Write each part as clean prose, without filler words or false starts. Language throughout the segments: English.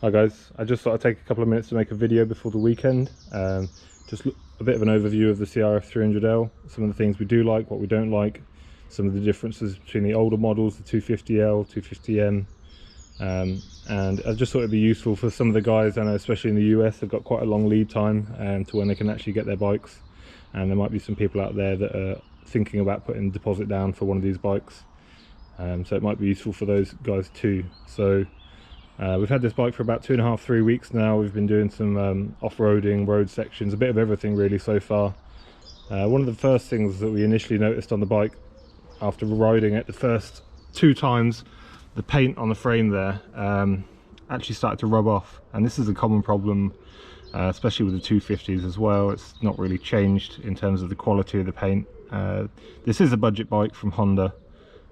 Hi guys, I just thought I'd take a couple of minutes to make a video before the weekend. Just a bit of an overview of the CRF300L, some of the things we do like, what we don't like, some of the differences between the older models, the 250L, 250M, and I just thought it'd be useful for some of the guys. I know especially in the US they've got quite a long lead time to when they can actually get their bikes, and there might be some people out there that are thinking about putting a deposit down for one of these bikes, so it might be useful for those guys too. So we've had this bike for about 2.5–3 weeks now. We've been doing some off-roading, road sections, a bit of everything really so far. One of the first things that we initially noticed on the bike after riding it the first 2 times, the paint on the frame there actually started to rub off, and this is a common problem, especially with the 250s as well. It's not really changed in terms of the quality of the paint. This is a budget bike from Honda,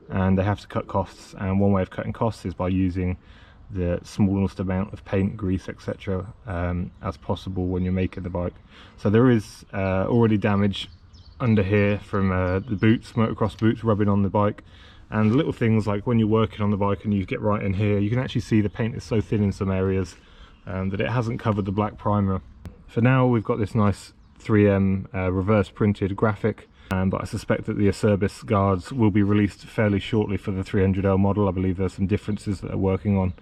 and they have to cut costs, and one way of cutting costs is by using the smallest amount of paint, grease, etc. As possible when you're making the bike. So there is already damage under here from the boots, motocross boots, rubbing on the bike, and little things like when you're working on the bike and you get right in here, you can actually see the paint is so thin in some areas that it hasn't covered the black primer. For now we've got this nice 3M reverse printed graphic, but I suspect that the Acerbis guards will be released fairly shortly for the 300L model. I believe there's some differences that they're working on,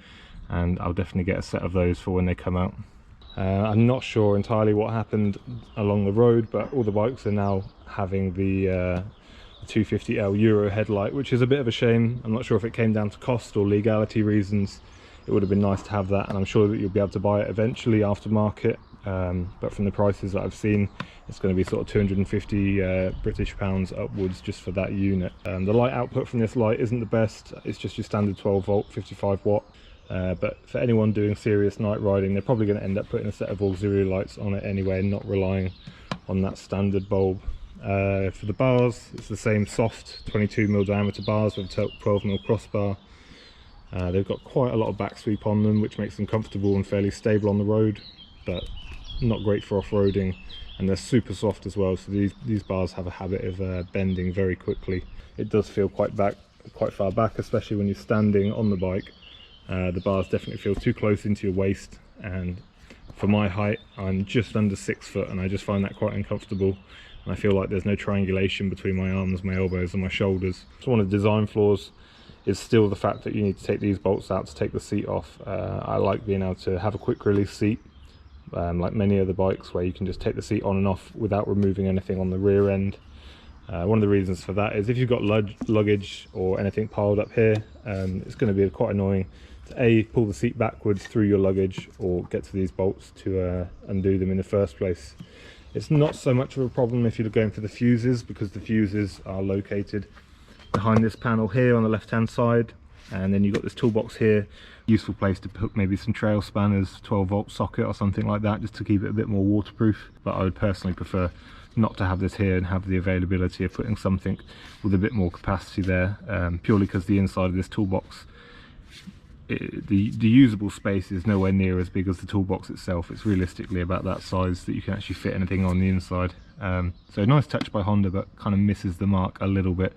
and I'll definitely get a set of those for when they come out. I'm not sure entirely what happened along the road, but all the bikes are now having the 250L Euro headlight, which is a bit of a shame. I'm not sure if it came down to cost or legality reasons. It would have been nice to have that, and I'm sure that you'll be able to buy it eventually aftermarket. But from the prices that I've seen, it's going to be sort of 250 British pounds upwards just for that unit. The light output from this light isn't the best. It's just your standard 12 volt 55 watt, but for anyone doing serious night riding, they're probably going to end up putting a set of auxiliary lights on it anyway and not relying on that standard bulb. For the bars, it's the same soft 22mm diameter bars with a 12mm crossbar. They've got quite a lot of back sweep on them, which makes them comfortable and fairly stable on the road, but not great for off-roading, and they're super soft as well. So these bars have a habit of bending very quickly. It does feel quite far back, especially when you're standing on the bike. The bars definitely feel too close into your waist, and for my height I'm just under 6 foot, and I just find that quite uncomfortable, and I feel like there's no triangulation between my arms, my elbows and my shoulders. So one of the design flaws is still the fact that you need to take these bolts out to take the seat off. I like being able to have a quick release seat, like many other bikes, where you can just take the seat on and off without removing anything on the rear end. One of the reasons for that is if you've got luggage or anything piled up here, it's going to be quite annoying to pull the seat backwards through your luggage, or get to these bolts to undo them in the first place. It's not so much of a problem if you're going for the fuses, because the fuses are located behind this panel here on the left hand side, and then you've got this toolbox here, useful place to put maybe some trail spanners, 12 volt socket or something like that, just to keep it a bit more waterproof. But I would personally prefer not to have this here and have the availability of putting something with a bit more capacity there, purely because the inside of this toolbox, the usable space is nowhere near as big as the toolbox itself. It's realistically about that size that you can actually fit anything on the inside. So nice touch by Honda, but kind of misses the mark a little bit.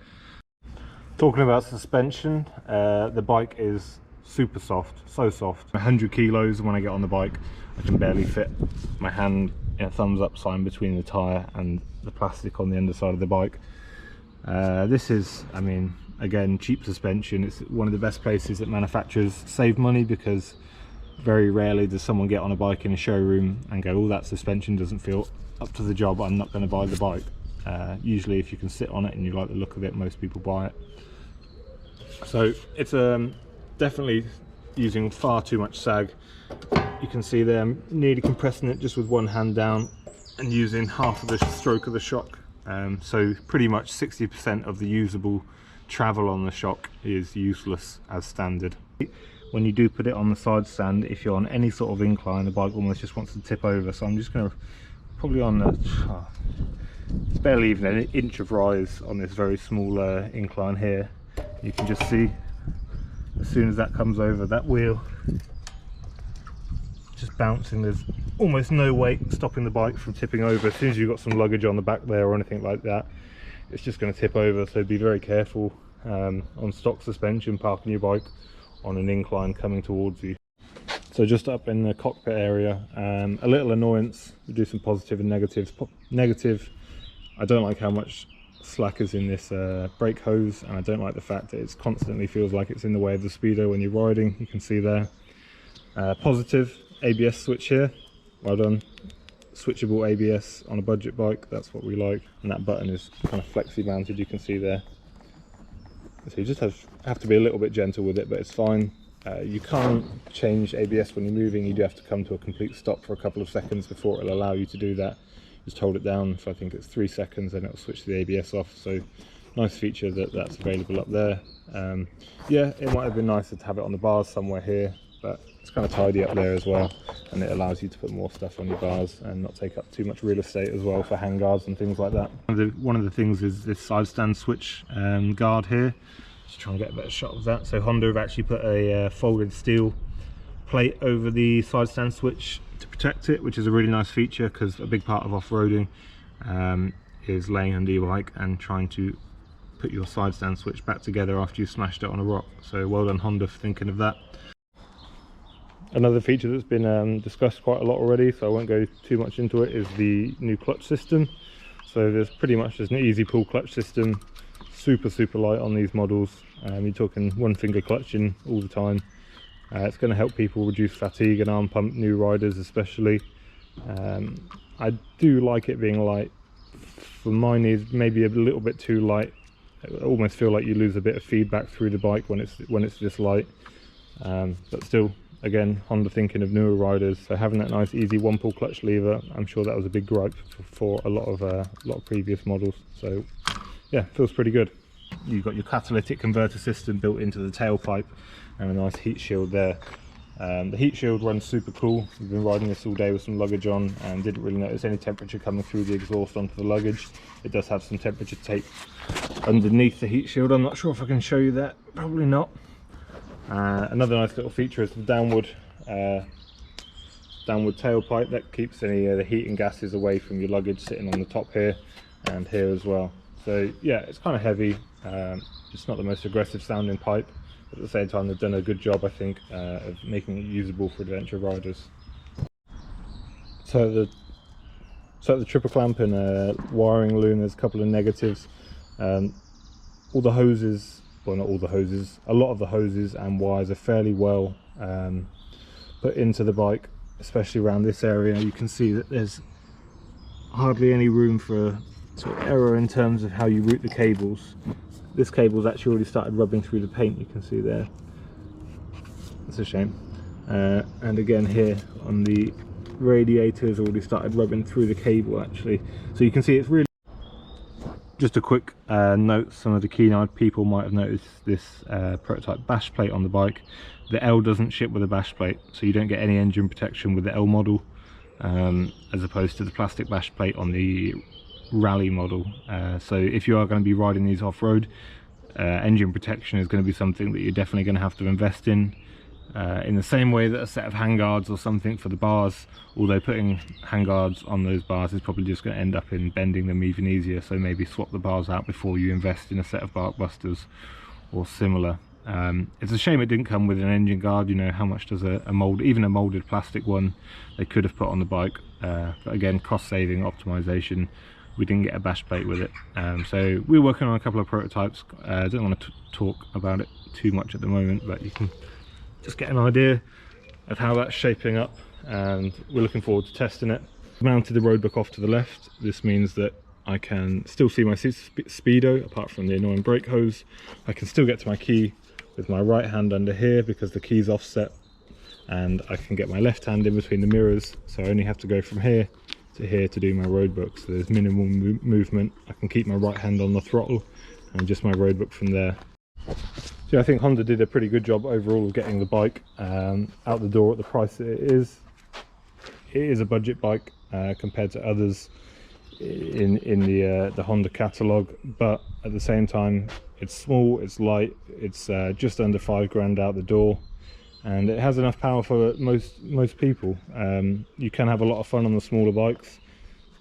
Talking about suspension, the bike is super soft, so soft. 100 kilos when I get on the bike, I can barely fit my hand in a thumbs up sign between the tyre and the plastic on the underside of the bike. This is, I mean, again, cheap suspension. It's one of the best places that manufacturers save money, because very rarely does someone get on a bike in a showroom and go, oh, that suspension doesn't feel up to the job, I'm not going to buy the bike. Usually if you can sit on it and you like the look of it, most people buy it. So it's definitely using far too much sag. You can see there I'm nearly compressing it just with one hand down and using half of the stroke of the shock. So pretty much 60% of the usable travel on the shock is useless as standard. When you do put it on the side stand, if you're on any sort of incline, the bike almost just wants to tip over. So I'm just going to probably on the it's barely even an inch of rise on this very small incline here. You can just see as soon as that comes over, that wheel just bouncing. There's almost no weight stopping the bike from tipping over. As soon as you've got some luggage on the back there or anything like that, it's just going to tip over. So be very careful on stock suspension parking your bike on an incline coming towards you. So just up in the cockpit area, a little annoyance. We do some positive and negatives. Negative, I don't like how much slack is in this brake hose, and I don't like the fact that it constantly feels like it's in the way of the speedo when you're riding. You can see there. Positive, ABS switch here, well done. Switchable ABS on a budget bike, that's what we like. And that button is kind of flexi mounted, you can see there. So you just have to be a little bit gentle with it, but it's fine. You can't change ABS when you're moving. You do have to come to a complete stop for a couple of seconds before it'll allow you to do that. Just hold it down for, I think it's 3 seconds, and it'll switch the ABS off. So nice feature that's available up there. Yeah, it might have been nicer to have it on the bars somewhere here, but it's kind of tidy up there as well, and it allows you to put more stuff on your bars and not take up too much real estate as well for handguards and things like that. One of the things is this side stand switch guard here. Just try and get a better shot of that. So Honda have actually put a folded steel plate over the side stand switch to protect it, which is a really nice feature, because a big part of off-roading is laying under your bike and trying to put your side stand switch back together after you've smashed it on a rock. So well done Honda for thinking of that. Another feature that's been discussed quite a lot already, so I won't go too much into it, is the new clutch system. So there's an easy pull clutch system, super light on these models. You're talking one finger clutching all the time. It's going to help people reduce fatigue and arm pump, new riders especially. I do like it being light. For my needs, maybe a little bit too light. I almost feel like you lose a bit of feedback through the bike when it's this light. But still, again, Honda thinking of newer riders, so having that nice easy one pull clutch lever, I'm sure that was a big gripe for a lot of previous models. So yeah, feels pretty good. You've got your catalytic converter system built into the tailpipe and a nice heat shield there. The heat shield runs super cool. We've been riding this all day with some luggage on and didn't really notice any temperature coming through the exhaust onto the luggage. It does have some temperature tape underneath the heat shield. I'm not sure if I can show you that, probably not. Another nice little feature is the downward tailpipe that keeps any of the heat and gases away from your luggage, sitting on the top here and here as well. So yeah, it's kind of heavy. It's not the most aggressive sounding pipe, but at the same time they've done a good job, I think, of making it usable for adventure riders. So the triple clamp and wiring loom, there's a couple of negatives. All the hoses, well, not all the hoses, a lot of the hoses and wires are fairly well put into the bike, especially around this area. You can see that there's hardly any room for sort of error in terms of how you route the cables. This cable's actually already started rubbing through the paint, you can see there. It's a shame. And again here on the radiator has already started rubbing through the cable actually. So you can see it's really... Just a quick note, some of the keen-eyed people might have noticed this prototype bash plate on the bike. The L doesn't ship with a bash plate, so you don't get any engine protection with the L model, as opposed to the plastic bash plate on the rally model. So if you are going to be riding these off-road, engine protection is going to be something that you're definitely going to have to invest in the same way that a set of handguards or something for the bars, although putting handguards on those bars is probably just going to end up in bending them even easier. So maybe swap the bars out before you invest in a set of bark busters or similar. It's a shame it didn't come with an engine guard. You know, how much does a mold, even a molded plastic one, they could have put on the bike, but again, cost saving optimization, we didn't get a bash plate with it. So we're working on a couple of prototypes. I don't want to talk about it too much at the moment, but you can just get an idea of how that's shaping up, and we're looking forward to testing it. I've mounted the Roadbook off to the left. This means that I can still see my speedo apart from the annoying brake hose. I can still get to my key with my right hand under here because the key's offset, and I can get my left hand in between the mirrors, so I only have to go from here to here to do my Roadbook. So there's minimal movement. I can keep my right hand on the throttle and just my Roadbook from there. So I think Honda did a pretty good job overall of getting the bike out the door at the price that it is. It is a budget bike compared to others in the Honda catalogue, but at the same time it's small, it's light, it's just under £5 out the door, and it has enough power for most people. You can have a lot of fun on the smaller bikes.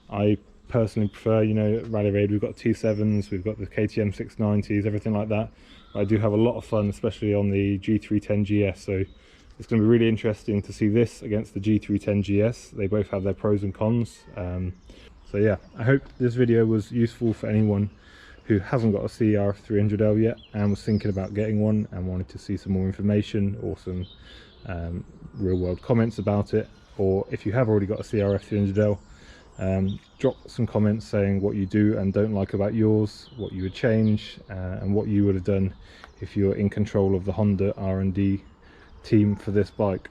I personally prefer, you know, Rally Raid, we've got T7s, we've got the KTM 690s, everything like that. I do have a lot of fun, especially on the G310 GS, so It's going to be really interesting to see this against the G310 GS. They both have their pros and cons. So yeah, I hope this video was useful for anyone who hasn't got a CRF300L yet and was thinking about getting one and wanted to see some more information or some real world comments about it. Or if you have already got a CRF300L, drop some comments saying what you do and don't like about yours, what you would change, and what you would have done if you're in control of the Honda R&D team for this bike.